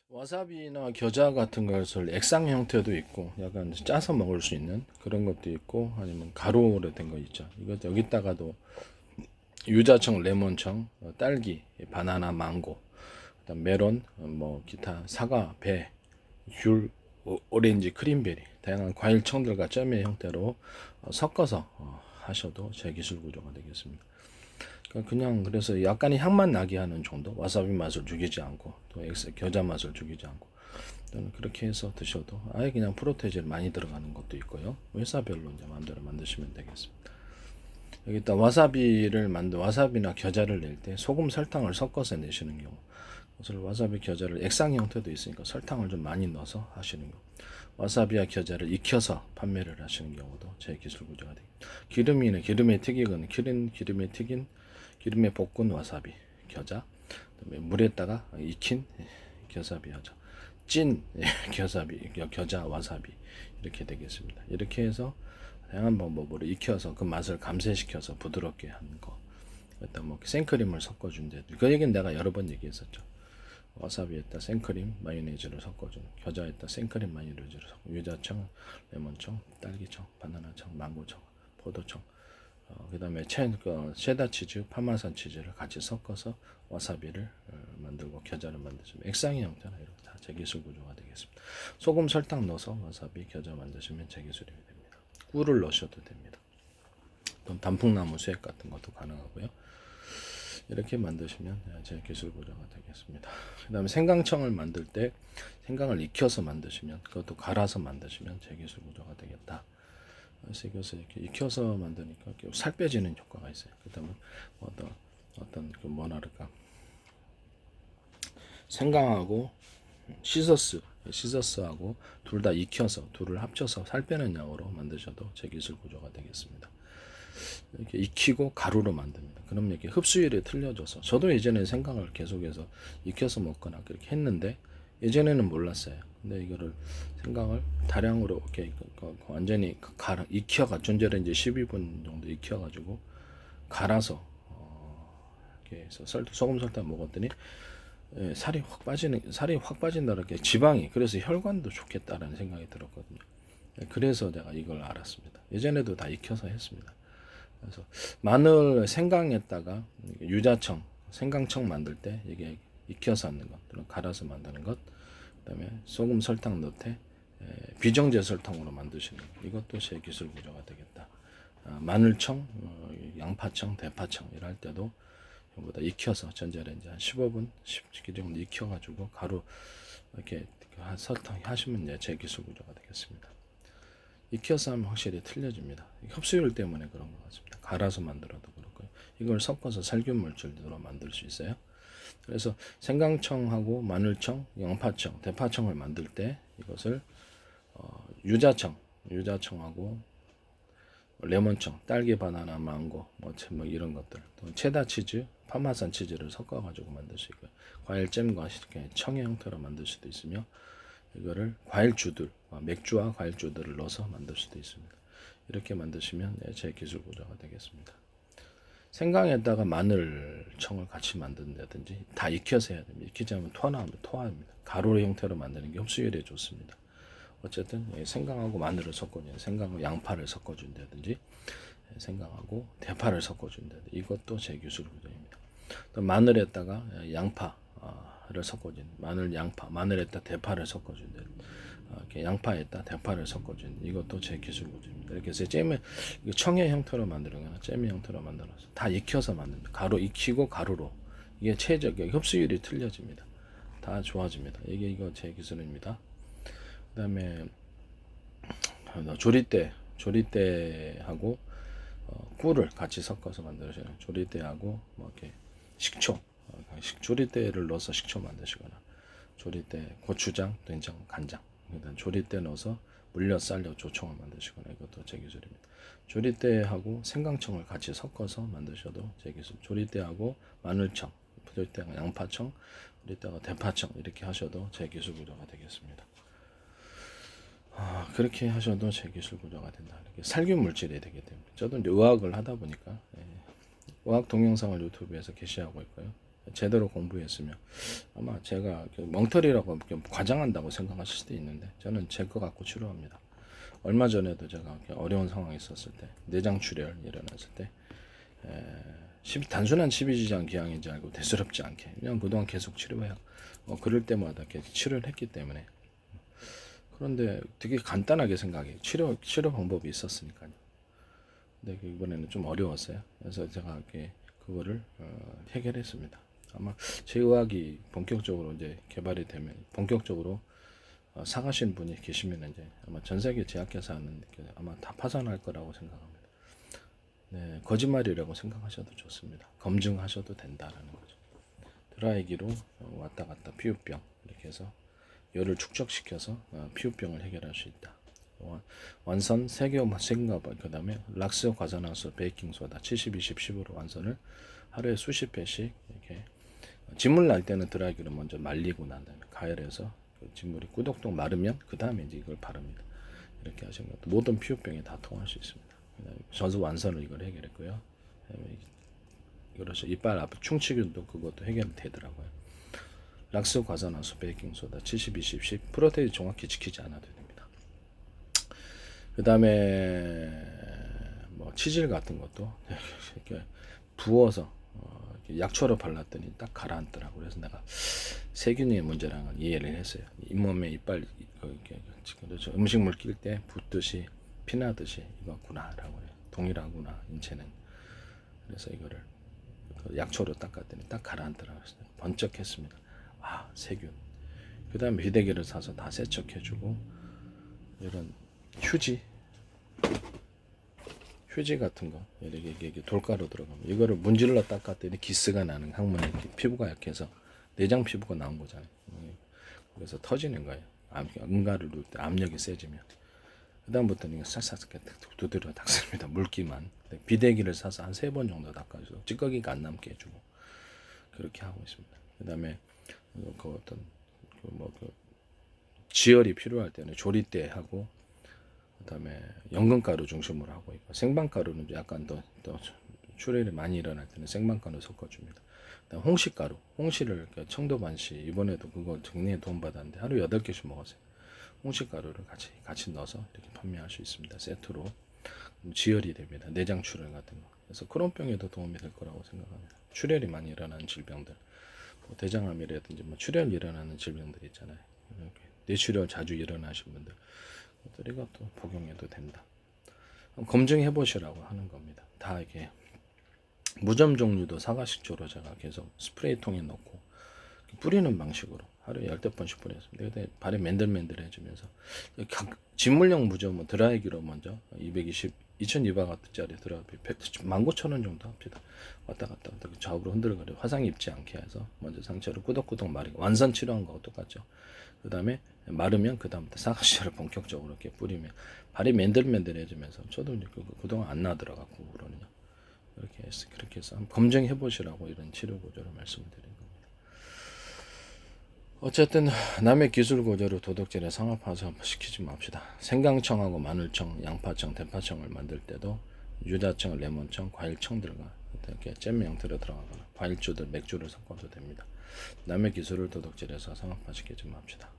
와사비나 겨자 같은 것을 액상 형태도 있고 약간 짜서 먹을 수 있는 그런 것도 있고 아니면 가루로 된 거 있죠. 이거 여기다가도 유자청, 레몬청, 딸기, 바나나, 망고, 그다음 메론, 뭐 기타 사과, 배, 귤, 오렌지, 크림베리 다양한 과일청들과 쩌의 형태로 섞어서 하셔도 제 기술 구조가 되겠습니다. 그냥 그래서 약간의 향만 나게 하는 정도, 와사비 맛을 죽이지 않고 또 겨자 맛을 죽이지 않고 또는 그렇게 해서 드셔도 아예 그냥 프로테이즈 많이 들어가는 것도 있고요. 회사별로 이제 마음대로 만드시면 되겠습니다. 여기다 와사비나 겨자를 낼 때 소금 설탕을 섞어서 내시는 경우, 그래서 와사비 겨자를 액상 형태도 있으니까 설탕을 좀 많이 넣어서 하시는 경우, 와사비와 겨자를 익혀서 판매를 하시는 경우도 제 기술 구조가 됩니다. 기름에 튀기거나 기름에 튀긴 기름에 볶은 와사비 겨자, 그다음에 물에다가 익힌 겨사비 하죠. 찐 겨사비 겨자 와사비 이렇게 되겠습니다. 이렇게 해서 다양한 방법으로 익혀서 그 맛을 감쇄시켜서 부드럽게 하는 거. 일단 뭐 생크림을 섞어준대. 그 얘기는 내가 여러 번 얘기했었죠. 와사비에다 생크림, 마요네즈를 섞어주는, 겨자에다 생크림, 마요네즈를 섞고, 유자청, 레몬청, 딸기청, 바나나청, 망고청, 포도청, 그다음에 체다 치즈, 파마산 치즈를 같이 섞어서 와사비를 만들고 겨자를 만드시면 액상의 형태나 이렇게 다 제기술 구조가 되겠습니다. 소금, 설탕 넣어서 와사비, 겨자 만드시면 제기술이 됩니다. 꿀을 넣으셔도 됩니다. 또 단풍나무 수액 같은 것도 가능하고요. 이렇게 만드시면 제 기술 구조가 되겠습니다. 그 다음에 생강청을 만들 때 생강을 익혀서 만드시면 그것도 갈아서 만드시면 제 기술 구조가 되겠다. 그래서 이것을 이렇게 익혀서 만드니까 살 빼지는 효과가 있어요. 그다음에 어떤 그 뭐랄까 생강하고 시서스하고 둘 다 익혀서 둘을 합쳐서 살 빼는 양으로 만드셔도 제 기술 구조가 되겠습니다. 이렇게 익히고 가루로 만듭니다. 그럼 이렇게 흡수율이 틀려져서 저도 예전에 생강을 계속해서 익혀서 먹거나 그렇게 했는데 예전에는 몰랐어요. 근데 이거를 생강을 다량으로 이렇게 완전히 익혀가 전자레 이제 12분 정도 익혀가지고 갈아서 이렇게 해서 소금 설탕 먹었더니 살이 확 빠진다 이렇게 지방이 그래서 혈관도 좋겠다라는 생각이 들었거든요. 그래서 제가 이걸 알았습니다. 예전에도 다 익혀서 했습니다. 그래서 마늘 생강에다가 유자청, 생강청 만들 때 이게 익혀서 하는 것, 또는 갈아서 만드는 것, 그다음에 소금, 설탕 넣되 비정제 설탕으로 만드시는 것, 이것도 제 기술 구조가 되겠다. 마늘청, 양파청, 대파청 이럴 때도 전부 다 익혀서 전자레인지 한 15분, 10분 정도 익혀가지고 가루 이렇게 설탕 하시면 제 기술 구조가 되겠습니다. 익혀서 하면 확실히 틀려집니다. 흡수율 때문에 그런 것 같습니다. 갈아서 만들어도 그렇고요. 이걸 섞어서 살균 물질로 만들 수 있어요. 그래서 생강청하고 마늘청, 양파청, 대파청을 만들 때 이것을 유자청하고 레몬청, 딸기, 바나나, 망고, 뭐 이런 것들, 또 체다 치즈, 파마산 치즈를 섞어가지고 만들 수 있고요. 과일잼과 이렇게 청의 형태로 만들 수도 있으며 이거를 과일주들, 맥주와 과일주들을 넣어서 만들 수도 있습니다. 이렇게 만드시면 제 기술 구조가 되겠습니다. 생강에다가 마늘청을 같이 만든다든지 다 익혀서 해야 됩니다. 익히지 않으면 토합니다. 가루 형태로 만드는 게 흡수율에 좋습니다. 어쨌든 생강하고 마늘을 섞어준 생강하고 양파를 섞어준다든지 생강하고 대파를 섞어준다든지 이것도 제 기술 구조입니다. 또 마늘에다가 양파를 섞어준 마늘에다 대파를 섞어준다. 이렇게 양파에다 대파를 섞어준 이것도 제 기술 구조입니다. 이렇게 해서 청의 형태로 만들거나 잼의 형태로 만들어서 다 익혀서 만듭니다. 익히고 가루로 이게 최적의 흡수율이 틀려집니다. 다 좋아집니다. 이거 제 기술입니다. 그다음에 조리대하고 꿀을 같이 섞어서 만드시는 조리대하고 뭐 이렇게 식초 조리대를 넣어서 식초 만드시거나 조리대 고추장, 된장, 간장 그다음 조리대 넣어서 물엿, 쌀엿, 조청을 만드시거나 이것도 제 기술입니다. 조리대하고 생강청을 같이 섞어서 만드셔도 제 기술. 조리대하고 마늘청, 조리대하고 양파청, 조리대하고 대파청 이렇게 하셔도 제 기술 구조가 되겠습니다. 그렇게 하셔도 제 기술 구조가 된다. 이렇게 살균 물질이 되게 됩니다. 저도 이제 의학을 하다 보니까 의학 동영상을 유튜브에서 게시하고 있고요. 제대로 공부했으면 아마 제가 멍터리라고 과장한다고 생각하실 수도 있는데 저는 제 거 갖고 치료합니다. 얼마 전에도 제가 어려운 상황이 있었을 때 내장 출혈 일어났을 때 단순한 십이지장 기항인 줄 알고 대수롭지 않게 그냥 그동안 계속 치료해요. 그럴 때마다 계속 치료를 했기 때문에. 그런데 되게 간단하게 생각해 치료 방법이 있었으니까요. 근데 이번에는 좀 어려웠어요. 그래서 제가 그거를 해결했습니다. 아마 제 의학이 본격적으로 이제 개발이 되면 본격적으로 사가신 분이 계시면 이제 아마 전 세계 제약회사는 아마 다 파산할 거라고 생각합니다. 네, 거짓말이라고 생각하셔도 좋습니다. 검증하셔도 된다라는 거죠. 드라이기로 왔다 갔다 피부병 이렇게 해서 열을 축적시켜서 피부병을 해결할 수 있다. 완선 세균 생가발 그 다음에 락스 과산화수 베이킹소다 70, 20, 10으로 완선을 하루에 수십 회씩 이렇게 진물 날 때는 드라이기로 먼저 말리고 난 다음에 가열해서 그 진물이 꾸덕꾸덕 마르면 그 다음에 이제 이걸 바릅니다. 이렇게 하시는 것도 모든 피부병에 다 통할 수 있습니다. 저도 완선을 이걸 해결했고요. 그래서 이빨 앞 충치균도 그것도 해결되더라고요. 락스 과산화수 베이킹소다 70, 20, 10 프로테인 정확히 지키지 않아도 됩니다. 그 다음에 뭐 치질 같은 것도 이렇게 부어서 약초로 발랐더니 딱 가라앉더라고. 그래서 내가 세균의 문제랑은 이해를 했어요. 잇몸에 이빨 그렇죠. 음식물 낄 때 붓듯이 피나듯이 이거구나라고 해요. 동일하구나 인체는. 그래서 이거를 약초로 닦았더니 딱 가라앉더라고요. 번쩍했습니다. 아 세균. 그 다음에 비대기를 사서 다 세척해주고 이런 휴지 같은 거 이렇게 돌가루 들어가면 이거를 문질러 닦았더니 기스가 나는 항문에 피부가 약해서 내장 피부가 나온 거잖아요. 그래서 터지는 거예요. 응가를 누울 때 압력이 세지면 그 다음부터는 싹싹 두드려 닦습니다. 물기만 비대기를 사서 한 3번 정도 닦아줘서 찌꺼기가 안 남게 해주고 그렇게 하고 있습니다. 그 다음에 그 어떤 지혈이 필요할 때는 조리대 하고 그다음에 연근가루 중심으로 하고 있고 생방가루는 약간 더 출혈이 많이 일어날 때는 생방가루 섞어줍니다. 그다음 홍시가루, 홍시를 청도반시 이번에도 그거 정리에 도움받았는데 하루 8개씩 먹었어요. 홍시가루를 같이 넣어서 이렇게 판매할 수 있습니다. 세트로 지혈이 됩니다. 내장 출혈 같은 거. 그래서 크론병에도 도움이 될 거라고 생각합니다. 출혈이 많이 일어나는 질병들, 뭐 대장암이라든지 뭐 출혈 일어나는 질병들 있잖아요. 뇌출혈 자주 일어나신 분들. 이것도 복용해도 된다. 검증해 보시라고 하는 겁니다. 다 이게 무점 종류도 사과식초로 제가 계속 스프레이통에 넣고 뿌리는 방식으로 하루에 10번씩 뿌렸습니다. 근데 발이 맨들맨들해지면서 진물용 무점은 드라이기로 먼저 2200와트짜리 드라이기 19,000원 정도 합니다. 왔다 갔다 좌우로 흔들거려 화상 입지 않게 해서 먼저 상처를 꾸덕꾸덕 마르게 완선 치료한 거하고 똑같죠. 그 다음에 마르면 그 다음부터 사과시를 본격적으로 이렇게 뿌리면 발이 맨들맨들해지면서 저도 이제 그동안 안 나더라고 그러냐 그렇게 해서 한번 검증해 보시라고 이런 치료 구조를 말씀드린 겁니다. 어쨌든 남의 기술 구조로 도덕질에 상업화해서 시키지 맙시다. 생강청하고 마늘청, 양파청, 대파청을 만들 때도 유자청, 레몬청, 과일청들과 이렇게 잼 형태로 들어가거나 과일주들, 맥주를 섞어도 됩니다. 남의 기술을 도덕질해서 상업화시키지 맙시다.